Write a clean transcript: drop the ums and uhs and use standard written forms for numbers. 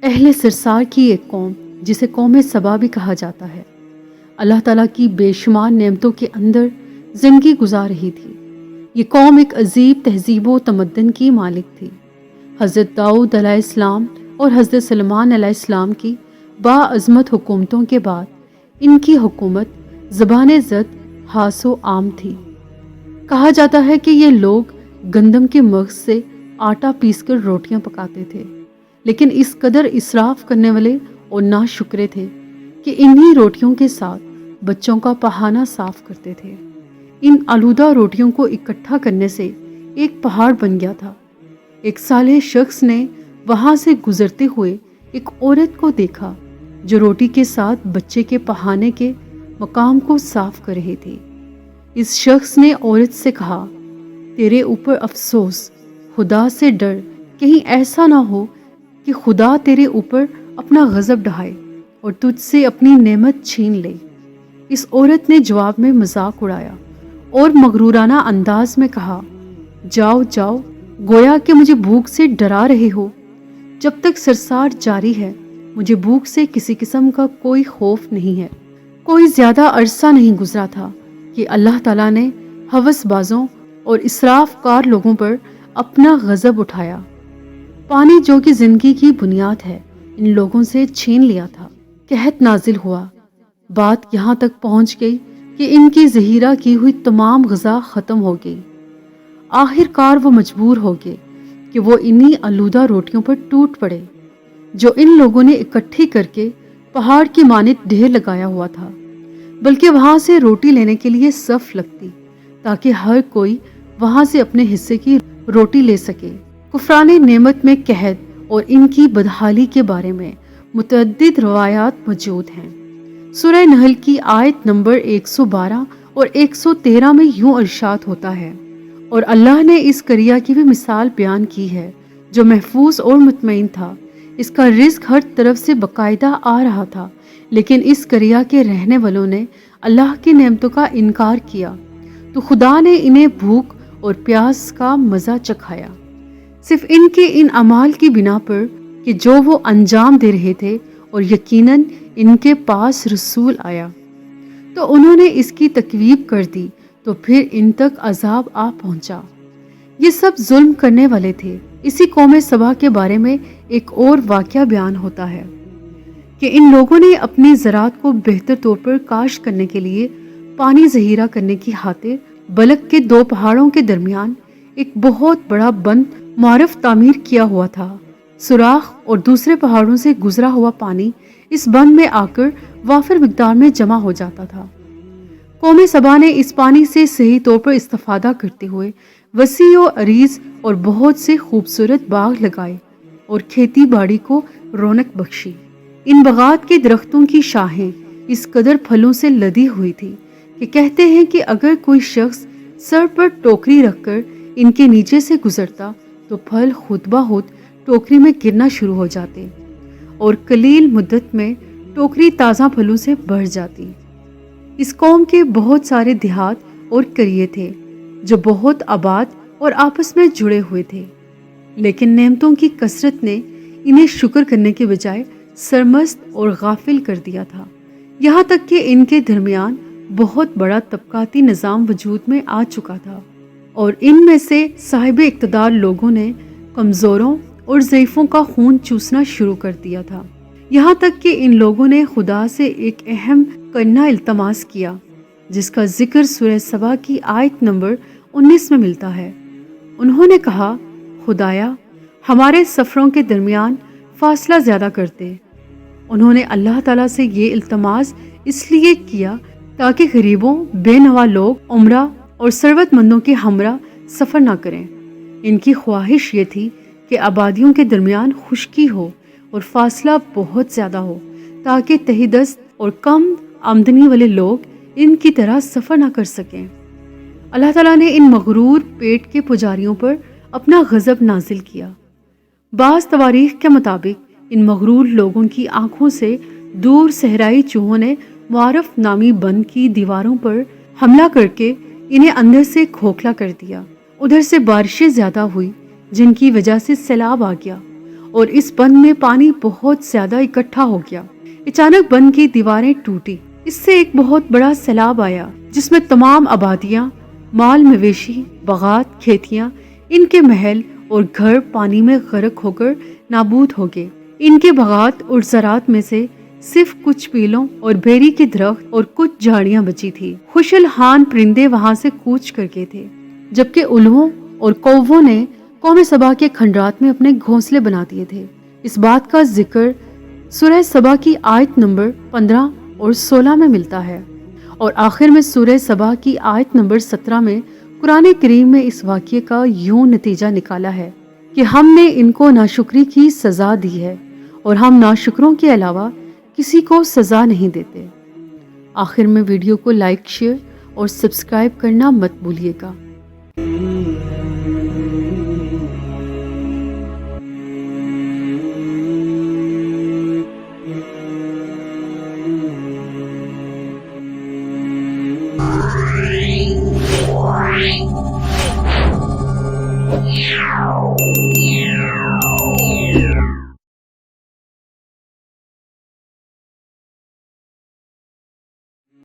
اہل سرسار کی ایک قوم جسے قوم سبا بھی کہا جاتا ہے، اللہ تعالیٰ کی بے شمار نعمتوں کے اندر زندگی گزار رہی تھی۔ یہ قوم ایک عجیب تہذیب و تمدن کی مالک تھی۔ حضرت داؤد علیہ السلام اور حضرت سلیمان علیہ السلام کی باعظمت حکومتوں کے بعد ان کی حکومت زبان زد خاص و عام تھی۔ کہا جاتا ہے کہ یہ لوگ گندم کے مغز سے آٹا پیس کر روٹیاں پکاتے تھے، لیکن اس قدر اسراف کرنے والے اور ناشکرے تھے کہ انہی روٹیوں کے ساتھ بچوں کا پہانا صاف کرتے تھے۔ ان آلودہ روٹیوں کو اکٹھا کرنے سے ایک پہاڑ بن گیا تھا۔ ایک صالح شخص نے وہاں سے گزرتے ہوئے ایک عورت کو دیکھا جو روٹی کے ساتھ بچے کے پہانے کے مقام کو صاف کر رہی تھی۔ اس شخص نے عورت سے کہا، تیرے اوپر افسوس، خدا سے ڈر، کہیں ایسا نہ ہو کہ خدا تیرے اوپر اپنا غضب ڈھائے اور تجھ سے اپنی نعمت چھین لے۔ اس عورت نے جواب میں مذاق اڑایا اور مغرورانہ انداز میں کہا، جاؤ جاؤ، گویا کہ مجھے بھوک سے ڈرا رہے ہو۔ جب تک سرسار جاری ہے مجھے بھوک سے کسی قسم کا کوئی خوف نہیں ہے۔ کوئی زیادہ عرصہ نہیں گزرا تھا کہ اللہ تعالیٰ نے ہوس بازوں اور اسراف کار لوگوں پر اپنا غضب اٹھایا۔ پانی جو کہ زندگی کی بنیاد ہے ان لوگوں سے چھین لیا تھا۔ قحط نازل ہوا۔ بات یہاں تک پہنچ گئی کہ ان کی ذخیرہ کی ہوئی تمام غذا ختم ہو گئی۔ آخر کار وہ مجبور ہو گئے کہ وہ انہی آلودہ روٹیوں پر ٹوٹ پڑے جو ان لوگوں نے اکٹھی کر کے پہاڑ کی مانند ڈھیر لگایا ہوا تھا، بلکہ وہاں سے روٹی لینے کے لیے صف لگتی تاکہ ہر کوئی وہاں سے اپنے حصے کی روٹی لے سکے۔ کفران نعمت میں قحط اور ان کی بدحالی کے بارے میں متعدد روایات موجود ہیں۔ سورہ نحل کی آیت نمبر 112 اور 113 میں یوں ارشاد ہوتا ہے، اور اللہ نے اس قریہ کی بھی مثال بیان کی ہے جو محفوظ اور مطمئن تھا، اس کا رزق ہر طرف سے باقاعدہ آ رہا تھا، لیکن اس قریہ کے رہنے والوں نے اللہ کی نعمتوں کا انکار کیا تو خدا نے انہیں بھوک اور پیاس کا مزہ چکھایا، صرف ان کے ان اعمال کی بنا پر کہ جو وہ انجام دے رہے تھے، اور یقیناً ان کے پاس رسول آیا تو انہوں نے اس کی تکذیب کر دی تو پھر ان تک عذاب آ پہنچا۔ یہ سب ظلم کرنے والے تھے۔ اسی قوم سبا کے بارے میں ایک اور واقعہ بیان ہوتا ہے کہ ان لوگوں نے اپنی زراعت کو بہتر طور پر کاشت کرنے کے لیے پانی ذخیرہ کرنے کی خاطر بلک کے دو پہاڑوں کے درمیان ایک بہت بڑا بند معرف تعمیر کیا ہوا تھا۔ سوراخ اور دوسرے پہاڑوں سے گزرا ہوا پانی اس بند میں آ کر وافر مقدار میں جمع ہو جاتا تھا۔ قوم سبا نے اس پانی سے صحیح طور پر استفادہ کرتے ہوئے وسیع و عریض اور بہت سے خوبصورت باغ لگائے اور کھیتی باڑی کو رونق بخشی۔ ان باغات کے درختوں کی شاخیں اس قدر پھلوں سے لدی ہوئی تھی کہ کہتے ہیں کہ اگر کوئی شخص سر پر ٹوکری رکھ کر ان کے نیچے سے گزرتا تو پھل خود بخود ٹوکری میں گرنا شروع ہو جاتے اور قلیل مدت میں ٹوکری تازہ پھلوں سے بھر جاتی۔ اس قوم کے بہت سارے دیہات اور قریے تھے جو بہت آباد اور آپس میں جڑے ہوئے تھے، لیکن نعمتوں کی کثرت نے انہیں شکر کرنے کے بجائے سرمست اور غافل کر دیا تھا، یہاں تک کہ ان کے درمیان بہت بڑا طبقاتی نظام وجود میں آ چکا تھا، اور ان میں سے صاحب اقتدار لوگوں نے کمزوروں اور ضعیفوں کا خون چوسنا شروع کر دیا تھا، یہاں تک کہ ان لوگوں نے خدا سے ایک اہم کرنا التماس کیا جس کا ذکر سورہ سبا کی آیت نمبر 19 میں ملتا ہے۔ انہوں نے کہا، خدایا ہمارے سفروں کے درمیان فاصلہ زیادہ کرتے۔ انہوں نے اللہ تعالیٰ سے یہ التماس اس لیے کیا تاکہ غریبوں، بے نوا لوگ، عمرہ اور ثروت مندوں کے ہمراہ سفر نہ کریں۔ ان کی خواہش یہ تھی کہ آبادیوں کے درمیان خشکی ہو اور فاصلہ بہت زیادہ ہو تاکہ تہی دست اور کم آمدنی والے لوگ ان کی طرح سفر نہ کر سکیں۔ اللہ تعالیٰ نے ان مغرور پیٹ کے پجاریوں پر اپنا غضب نازل کیا۔ بعض تواریخ کے مطابق ان مغرور لوگوں کی آنکھوں سے دور صحرائی چوہوں نے معرف نامی بند کی دیواروں پر حملہ کر کے انہیں اندر سے کھوکھلا کر دیا۔ ادھر سے بارشیں زیادہ ہوئی جن کی وجہ سے سیلاب آ گیا اور اس بند میں پانی بہت زیادہ اکٹھا ہو گیا۔ اچانک بند کی دیواریں ٹوٹی، اس سے ایک بہت بڑا سیلاب آیا جس میں تمام آبادیاں، مال مویشی، باغات، کھیتیاں، ان کے محل اور گھر پانی میں غرق ہو کر نابود ہو گئے۔ ان کے باغات اور زراعت میں سے صرف کچھ پیلوں اور بیری کے درخت اور کچھ جھاڑیاں بچی تھی۔ خوش الحان پرندے وہاں سے کوچ کر گئے تھے، جبکہ الووں اور کووں نے قوم سبا کے کھنڈرات میں اپنے گھونسلے بنا دیے تھے۔ اس بات کا ذکر سورہ سبا کی آیت نمبر 15 اور 16 میں ملتا ہے، اور آخر میں سورہ سبا کی آیت نمبر 17 میں قرآن کریم میں اس واقعے کا یوں نتیجہ نکالا ہے کہ ہم نے ان کو ناشکری کی سزا دی ہے اور ہم ناشکروں کے علاوہ کسی کو سزا نہیں دیتے۔ آخر میں ویڈیو کو لائک، شیئر اور سبسکرائب کرنا مت بھولیے گا۔ Yeah.